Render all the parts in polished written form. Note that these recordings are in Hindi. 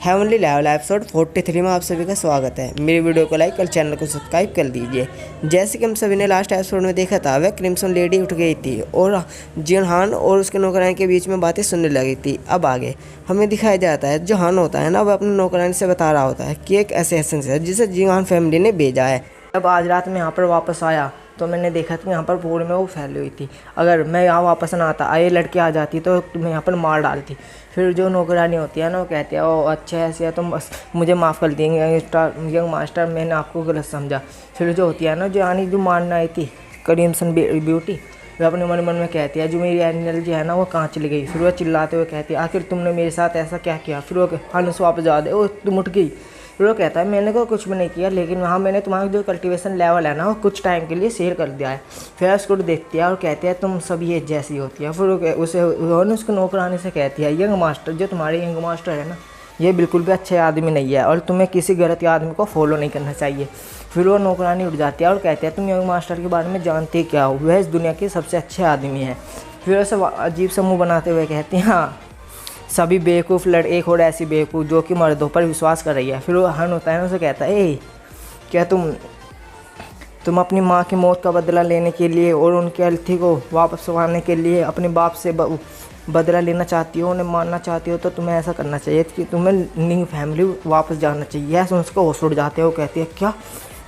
हेवनली लेवल एपिसोड 43 में आप सभी का स्वागत है। मेरी वीडियो को लाइक और चैनल को सब्सक्राइब कर दीजिए। जैसे कि हम सभी ने लास्ट एपिसोड में देखा था, वह क्रिम्सन लेडी उठ गई थी और जिन हान और उसके नौकरानी के बीच में बातें सुनने लगी थी। अब आगे हमें दिखाया जाता है, जो हान होता है ना, वह अपने नौकरानी से बता रहा होता है कि एक ऐसे एसेंस है जिसे जिंगान फैमिली ने भेजा है। अब आज रात में यहाँ पर वापस आया तो मैंने देखा कि यहाँ पर पूरे में वो फैली हुई थी। अगर मैं यहाँ वापस ना आता, ये लड़की आ जाती तो मैं यहाँ पर मार डालती। फिर जो नौकरानी होती है ना, वो कहती है ओ अच्छा ऐसे है, तुम बस मुझे माफ़ कर देंगे यंग मास्टर, मैंने आपको गलत समझा। फिर जो होती है ना, जो यानी जो मारना आई थी क्रिम्सन ब्यूटी, वह अपने मन में कहती है जो मेरी एनर्जी है ना वो कहाँ चली गई। फिर वह चिल्लाते हुए कहती है आखिर तुमने मेरे साथ ऐसा क्या किया। फिर वो हानुस वापस जा दे, ओ तुम उठ गई। फिर वो कहता है मैंने को कुछ भी नहीं किया, लेकिन वहाँ मैंने तुम्हारा जो कल्टीवेशन लेवल है ना वो कुछ टाइम के लिए शेयर कर दिया है। फिर उसको देखती है और कहती है तुम सब ये जैसी होती है। फिर उसे उसको नौकरानी से कहती है यंग मास्टर, जो तुम्हारे यंग मास्टर है ना, ये बिल्कुल भी अच्छे आदमी नहीं है और तुम्हें किसी गलत आदमी को फॉलो नहीं करना चाहिए। फिर वो नौकरानी उठ जाती है और कहती है तुम यंग मास्टर के बारे में जानते क्या हो, वह इस दुनिया के सबसे अच्छे आदमी है। फिर उसे अजीब सा मुँह बनाते हुए कहती हैं हाँ, सभी बेवकूफ़ एक और ऐसी बेवकूफ़ जो कि मर्दों पर विश्वास कर रही है। फिर वो हन होता है ना, उसे कहता है ए क्या तुम अपनी माँ की मौत का बदला लेने के लिए और उनके अर्थी को वापस पाने के लिए अपने बाप से बदला लेना चाहती हो, उन्हें मारना चाहती हो, तो तुम्हें ऐसा करना चाहिए कि तुम्हें न्यू फैमिली वापस जाना चाहिए। ऐसे उसको होश उड़ जाते हो। कहती है क्या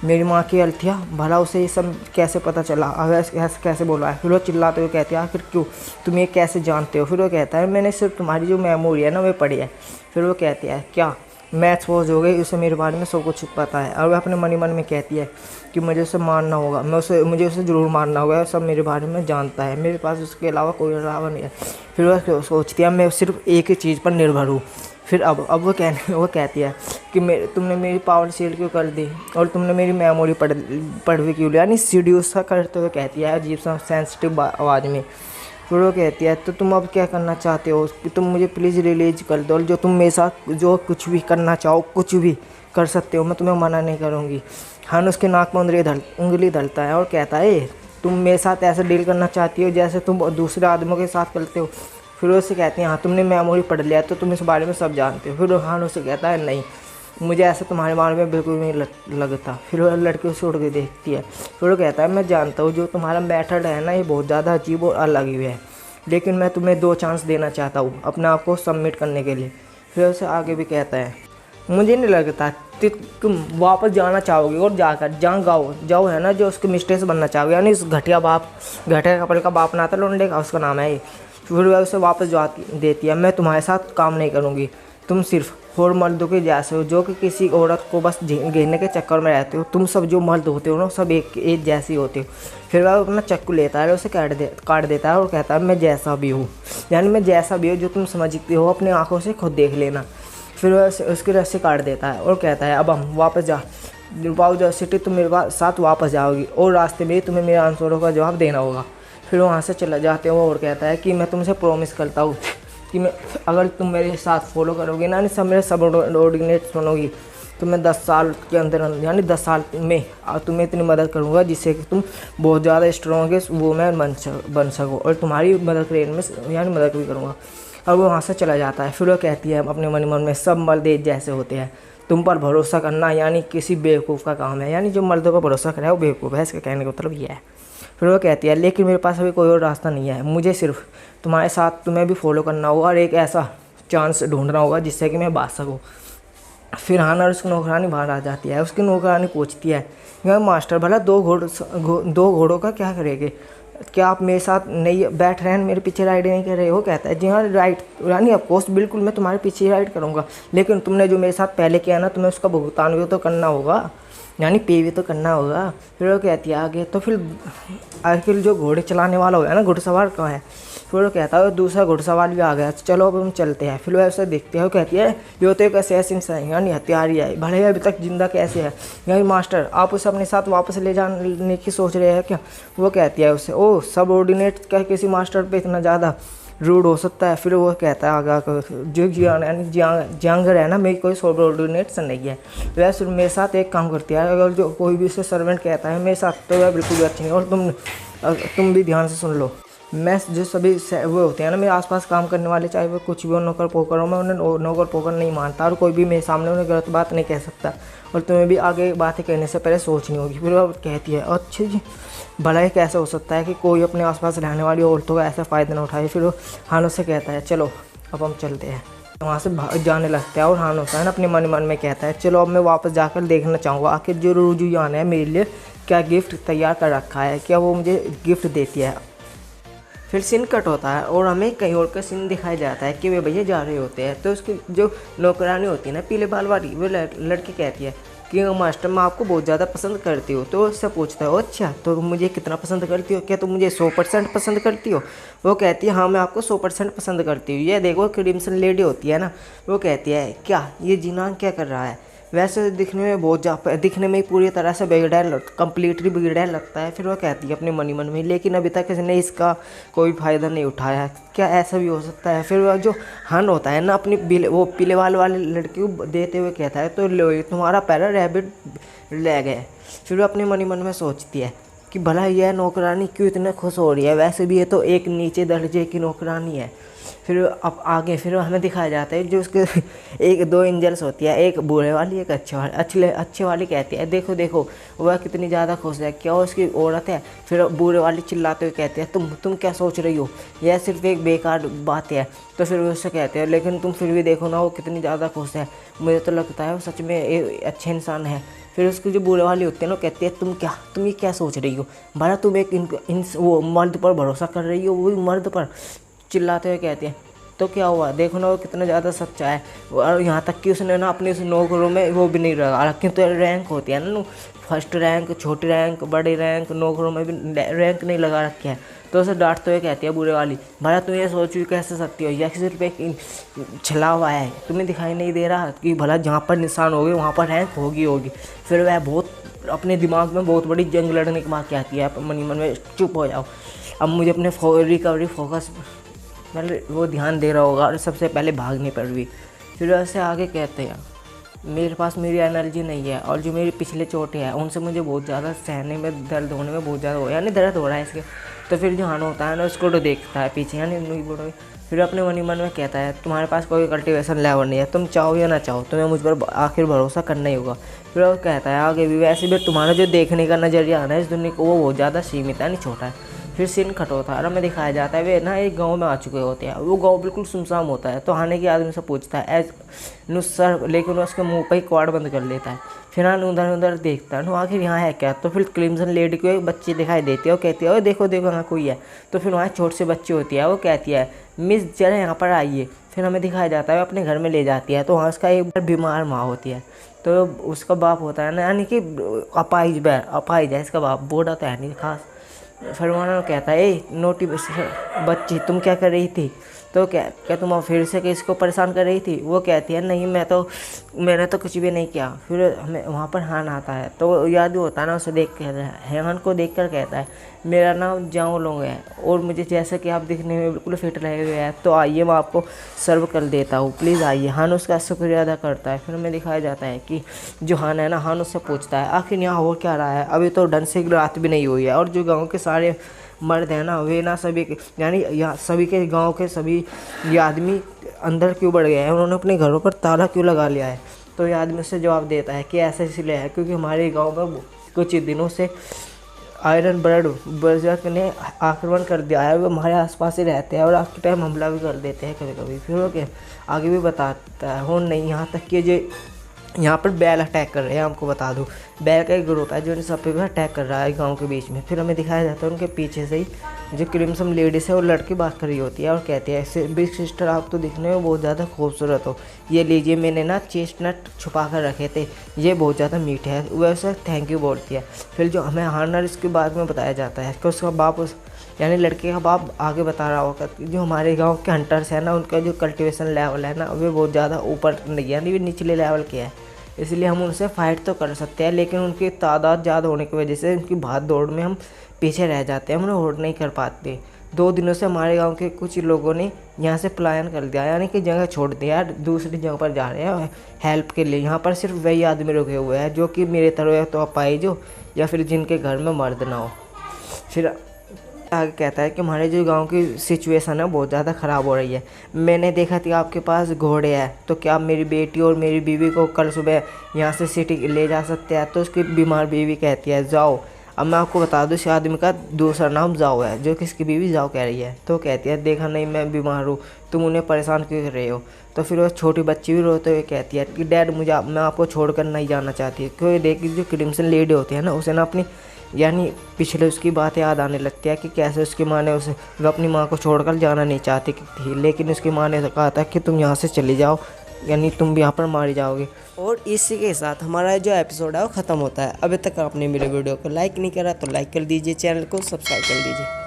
मेरी माँ की अल्थिया, भला उसे ये सब कैसे पता चला, ऐसे कैसे बोला है। फिर वो चिल्लाते हुए कहते हैं आखिर क्यों, तुम ये कैसे जानते हो। फिर वो कहता है मैंने सिर्फ तुम्हारी जो मेमोरी है ना वो पढ़ी है। फिर वो कहती है क्या मैं एक्सपोज हो गई, उसे मेरे बारे में सब कुछ पता है। और वह अपने मन में कहती है कि मुझे उसे मारना होगा, मुझे उसे ज़रूर मारना होगा, सब मेरे बारे में जानता है, मेरे पास उसके अलावा कोई अलावा नहीं है। फिर वह सोचती है मैं सिर्फ एक ही चीज़ पर निर्भर हूँ। फिर अब वो कहती है कि तुमने मेरी पावर सील क्यों कर दी और तुमने मेरी मेमोरी पढ़ भी क्यों लिया, यानी सीड्यूस सा करते हुए कहती है अजीब सा सेंसिटिव आवाज़ में। फिर वो कहती है तो तुम अब क्या करना चाहते हो कि तुम मुझे प्लीज़ रिलीज कर दो, और जो तुम मेरे साथ जो कुछ भी करना चाहो कुछ भी कर सकते हो, मैं तुम्हें मना नहीं करूँगी। हान उसके नाक में उंगली धरता है और कहता है तुम मेरे साथ ऐसे डील करना चाहती हो जैसे तुम दूसरे आदमियों के साथ करते हो। फिर वो उससे कहती है हाँ तुमने मेमोरी पढ़ लिया तो तुम इस बारे में सब जानते हो। फिर हान उससे कहता है नहीं, मुझे ऐसा तुम्हारे बारे में बिल्कुल नहीं लगता। फिर वो लड़की उसे उड़ के देखती है। फिर वो कहता है मैं जानता हूँ जो तुम्हारा मेथड है ना ये बहुत ज़्यादा अजीब और अलग ही है, लेकिन मैं तुम्हें 2 चांस देना चाहता हूँ अपने आप को सबमिट करने के लिए। फिर उसे आगे भी कहता है मुझे नहीं लगता तुम वापस जाना चाहोगे और जाकर जाओ है ना, जो उसके मिस्ट्रेस बनना चाहोगे, यानी उस घटिया कपड़े का बाप ना था लौंडे का, उसका नाम है ये। फिर वह उसे वापस देती है मैं तुम्हारे साथ काम नहीं करूँगी, तुम सिर्फ और मर्दों के जैसे हो जो कि किसी औरत को बस घेरने के चक्कर में रहते हो। तुम सब जो मर्द होते हो ना सब एक जैसी होते हो। फिर वह अपना चाकू लेता है और उसे काट देता है और कहता है मैं जैसा भी हूँ, यानी मैं जैसा भी हूँ जो तुम समझते हो अपनी आंखों से खुद देख लेना। फिर वह उसकी रस्सी काट देता है और कहता है अब हम वापस जा सिटी, तुम मेरे साथ वापस जाओगी और रास्ते में तुम्हें मेरे आंसरों का जवाब देना होगा। फिर वहाँ से चला जाते हो और कहता है कि मैं तुमसे प्रॉमिस करता हूँ कि मैं अगर तुम मेरे साथ फॉलो करोगे ना, सब मेरे सबऑर्डिनेट सुनोगी, तो मैं 10 साल के अंदर यानी 10 साल में तुम्हें इतनी मदद करूँगा जिससे कि तुम बहुत ज़्यादा स्ट्रॉन्ग वूमेन बन सको और तुम्हारी मदद करने में यानी मदद भी करूँगा। और वो वहाँ से चला जाता है। फिर वो कहती है अपने मन में सब मर्द एक जैसे होते हैं, तुम पर भरोसा करना यानी किसी बेवकूफ़ का काम है, यानी जो मर्दों पर भरोसा करे वो बेवकूफ़ है, इसका कहने का मतलब ये है। फिर वो कहती है लेकिन मेरे पास अभी कोई और रास्ता नहीं है, मुझे सिर्फ तुम्हारे साथ तुम्हें भी फॉलो करना होगा और एक ऐसा चांस ढूंढना होगा जिससे कि मैं बाँच सकूँ। फिर हान और उसकी नौकरानी बाहर आ जाती है। उसकी नौकरानी पूछती है यार मास्टर भला 2 घोड़ों का क्या करेंगे, क्या आप मेरे साथ नहीं बैठ रहे हैं, मेरे पीछे राइड नहीं कर रहे हो। कहता है जी हाँ राइड यानी ऑफकोर्स बिल्कुल मैं तुम्हारे पीछे राइड करूँगा, लेकिन तुमने जो मेरे साथ पहले किया ना तुम्हें उसका भुगतान भी तो करना होगा, यानी पे भी तो करना होगा। फिर वो कहती है आगे तो फिर जो घोड़े चलाने वाला होगा ना घुड़सवार कहाँ है। फिर वो कहता है दूसरा घुड़सवार भी आ गया, चलो अब हम चलते हैं। फिर वो ऐसे देखते हैं, कहती है ये तो एक असैसिन है यानी हत्यारी है, भले अभी तक जिंदा कैसे है, यानी मास्टर आप उसे अपने साथ वापस ले जाने की सोच रहे हैं क्या। वो कहती है उसे ओ सबऑर्डिनेट का किसी मास्टर पे इतना ज़्यादा रूड हो सकता है। फिर वो कहता है आगे जो जियांगर है ना मेरी कोई सबऑर्डिनेट नहीं है, वह सिर्फ मेरे साथ एक काम करती है, अगर जो कोई भी उसे सर्वेंट कहता है मेरे साथ तो वह बिल्कुल भी अच्छी नहीं। और तुम भी ध्यान से सुन लो, मैं जो सभी वो होते हैं ना मेरे आसपास काम करने वाले, चाहे वो कुछ भी हो, नौकर पोकर हो, मैं उन्हें नौकर पोकर नहीं मानता और कोई भी मेरे सामने उन्हें गलत बात नहीं कह सकता। और तुम्हें भी आगे बातें कहने से पहले सोचनी होगी। फिर वो कहती है अच्छा जी, भला ही कैसे हो सकता है कि कोई अपने आसपास रहने वाली औरतों का ऐसा फ़ायदा ना उठाए। फिर वो हानो से कहता है चलो अब हम चलते हैं। वहाँ से जाने लगता है और हानो होता है ना अपने मन में कहता है चलो अब मैं वापस जाकर देखना चाहूँगा आखिर जो रुजुयान है मेरे लिए क्या गिफ्ट तैयार कर रखा है, क्या वो मुझे गिफ्ट देती है। फिर सीन कट होता है और हमें कहीं और का सीन दिखाया जाता है कि वे भैया जा रहे होते हैं। तो उसकी जो नौकरानी होती है ना पीले बाल वाली, वो लड़की कहती है कि मास्टर मैं आपको बहुत ज़्यादा पसंद करती हो। तो उससे पूछता है अच्छा तो तुम मुझे कितना पसंद करती हो, क्या तुम मुझे 100% पसंद करती हो। वो कहती है हाँ मैं आपको 100% पसंद करती हूँ। ये देखो क्रिम्सन लेडी होती है ना, वो कहती है क्या ये जीनान क्या कर रहा है, वैसे दिखने में दिखने में ही पूरी तरह से बिगड़ा कम्प्लीटली बिगड़ा लगता है। फिर वो कहती है अपने मन ही मन में लेकिन अभी तक इसने इसका कोई फ़ायदा नहीं उठाया, क्या ऐसा भी हो सकता है। फिर वह जो हन होता है ना अपनी वो पीले वाले लड़की को देते हुए कहता है तो लो तुम्हारा पैरा रैबिट ले गए। फिर वो अपने मन ही मन में सोचती है कि भला यह नौकरानी क्यों इतने खुश हो रही है, वैसे भी ये तो एक नीचे दर्जे की नौकरानी है। फिर अब आगे फिर हमें दिखाया जाता है जो उसके एक दो एंजल्स होती है, एक बूढ़े वाली एक अच्छे वाली कहती है देखो देखो वह कितनी ज़्यादा खुश है, क्या उसकी औरत है। फिर बूढ़े वाली चिल्लाते हुए कहती है तुम क्या सोच रही हो, यह सिर्फ एक बेकार बात है। तो फिर उससे कहते हैं लेकिन तुम फिर भी देखो ना वो कितनी ज़्यादा खुश है, मुझे तो लगता है वो सच में एक अच्छे इंसान है। फिर उसकी जो बूढ़े वाली होती है ना कहती है तुम ये क्या सोच रही हो, भला तुम एक वो मर्द पर भरोसा कर रही हो, वो मर्द पर। चिल्लाते हुए कहती है तो क्या हुआ देखो ना वो कितना ज़्यादा सच्चा है। और यहाँ तक कि उसने ना अपने उस नौकरों में वो भी नहीं लगा रखी, तो रैंक होती है ना फर्स्ट रैंक, छोटी रैंक, बड़ी रैंक, नौकरों में भी रैंक नहीं लगा रखी है। तो उसे डांटते हुए कहती है बूढ़े वाली भला तुम ये सोच कैसे सकती हो, यह सिर्फ एक छला हुआ है, तुम्हें दिखाई नहीं दे रहा कि भला जहाँ पर निशान होगी वहाँ पर रैंक होगी। फिर वह बहुत अपने दिमाग में बहुत बड़ी जंग लड़ने की बात कहती है मन ही मन में चुप हो जाओ, अब मुझे अपने रिकवरी फोकस मतलब वो ध्यान दे रहा होगा और सबसे पहले भागने पर भी। फिर वैसे आगे कहते हैं मेरे पास मेरी एनर्जी नहीं है और जो मेरी पिछले चोटें हैं उनसे मुझे बहुत ज़्यादा सहने में दर्द होने में बहुत ज़्यादा यानी दर्द हो रहा है इसके। तो फिर जो हानो होता है ना उसको तो देखता है पीछे यानी बूढ़ा, फिर अपने मन ही मन में कहता है तुम्हारे पास कोई कल्टीवेशन लेवल नहीं है, तुम चाहो या ना चाहो तुम्हें मुझ पर आखिर भरोसा करना ही होगा। फिर वो कहता है आगे भी वैसे भी तुम्हारा जो देखने का नज़रिया है ना इस दुनिया को वो बहुत ज़्यादा सीमित है, नहीं छोटा है। फिर सीन कट होता है और हमें दिखाया जाता है वे ना एक गांव में आ चुके होते हैं, वो गांव बिल्कुल सुनसान होता है। तो आने के आदमी से पूछता है एज नुसर, लेकिन उसके मुंह पर ही क्वाड बंद कर लेता है। फिर हाँ उधर उधर देखता है आखिर यहाँ है क्या। तो फिर क्रिम्सन लेडी को एक बच्ची दिखाई देती है, वो कहती है ओ देखो देखो यहाँ कोई है। तो फिर वहाँ छोटी सी बच्ची होती है, वो कहती है मिस जरा यहाँ पर आइए। फिर हमें दिखाया जाता है अपने घर में ले जाती है, तो वहाँ उसका एक बार बीमार माँ होती है। तो उसका बाप होता है ना यानी कि अपाहिज है इसका बाप, बूढ़ा तो है नहीं खास। फरमाना कहता है ए नोटी बच्ची तुम क्या कर रही थी। तो क्या तुम फिर से किसको परेशान कर रही थी। वो कहती है नहीं मैंने तो कुछ भी नहीं किया। फिर हमें वहाँ पर हान आता है, तो याद होता है ना उसे देख कर हेमन को देख कर कहता है मेरा नाम जाओ लोग है और मुझे जैसे कि आप दिखने में बिल्कुल फिट रहे हुए हैं, तो आइए मैं आपको सर्व कर देता हूँ, प्लीज़ आइए। हान उसका शुक्रिया अदा करता है। फिर हमें दिखाया जाता है कि जो हान है ना, हान उससे पूछता है आखिर यहाँ हो क्या रहा है, अभी तो ढंग से रात भी नहीं हुई है और जो गाँव के सारे मर्द हैं ना वे ना सभी यानी यहाँ सभी के गांव के सभी ये आदमी अंदर क्यों बढ़ गए हैं, उन्होंने अपने घरों पर ताला क्यों लगा लिया है। तो ये आदमी से जवाब देता है कि ऐसा इसलिए है क्योंकि हमारे गांव में कुछ दिनों से आयरन ब्लड बर्जक ने आक्रमण कर दिया है, वो हमारे आसपास ही रहते हैं और आज के टाइम हमला भी कर देते हैं कभी कभी। फिर वो आगे भी बताता है हो नहीं यहाँ तक कि जो यहाँ पर बैल अटैक कर रहे हैं, हमको बता दूँ बैल का एक ग्रुप है जो इन सब पे अटैक कर रहा है गांव के बीच में। फिर हमें दिखाया जाता है उनके पीछे से ही जो क्रिम्सन लेडीज है वो लड़की बात कर रही होती है और कहती है ऐसे बिग सिस्टर आप तो दिखने में बहुत ज़्यादा खूबसूरत हो, ये लीजिए मैंने ना चेस्टनट छुपा कर रखे थे, ये बहुत ज़्यादा मीठे है। वैसे थैंक यू बोलती है। फिर जो हमें हार्नर इसके बाद में बताया जाता है कि उसका बाप यानी लड़के का बाप आगे बता रहा होगा कि जो हमारे गांव के हंटर्स हैं ना उनका जो कल्टीवेशन लेवल है ना वे बहुत ज़्यादा ऊपर नहीं यानी वे निचले लेवल के है, इसलिए हम उनसे फाइट तो कर सकते हैं लेकिन उनकी तादाद ज़्यादा होने की वजह से उनकी भाग दौड़ में हम पीछे रह जाते हैं, हम उन्हें होल्ड नहीं कर पाते। 2 दिनों से हमारे गांव के कुछ लोगों ने यहाँ से पलायन कर दिया यानी कि जगह छोड़ दिया, दूसरी जगह पर जा रहे हैं हेल्प के लिए। यहाँ पर सिर्फ वही आदमी रुके हुए हैं जो कि मेरे तरह तो अपाहिज हो या फिर जिनके घर में मर्द ना हो। फिर आगे कहता है कि हमारे जो गांव की सिचुएशन है बहुत ज़्यादा ख़राब हो रही है। मैंने देखा कि आपके पास घोड़े हैं, तो क्या आप मेरी बेटी और मेरी बीवी को कल सुबह यहाँ से सिटी ले जा सकते हैं? तो उसकी बीमार बीवी कहती है जाओ। अब मैं आपको बता दूँ, इस आदमी का दूसरा नाम जाओ है, जो कि इसकी बीवी जाओ कह रही है। तो कहती है देखा नहीं मैं बीमार हूँ, तुम उन्हें परेशान क्यों कर रहे हो? तो फिर वो छोटी बच्ची भी रोते हुए कहती है कि डैड मैं आपको छोड़कर नहीं जाना चाहती। क्योंकि देखिए जो क्रिम्सन लेडी होती है ना, उसे ना अपनी यानी पिछले उसकी बातें याद आने लगती है कि कैसे उसकी माँ ने उसे वो अपनी माँ को छोड़कर जाना नहीं चाहती थी, लेकिन उसकी माँ ने कहा था कि तुम यहाँ से चली जाओ, यानी तुम भी यहाँ पर मारी जाओगे। और इसी के साथ हमारा जो एपिसोड है वो ख़त्म होता है। अभी तक आपने मेरे वीडियो को लाइक नहीं करा तो लाइक कर दीजिए, चैनल को सब्सक्राइब कर दीजिए।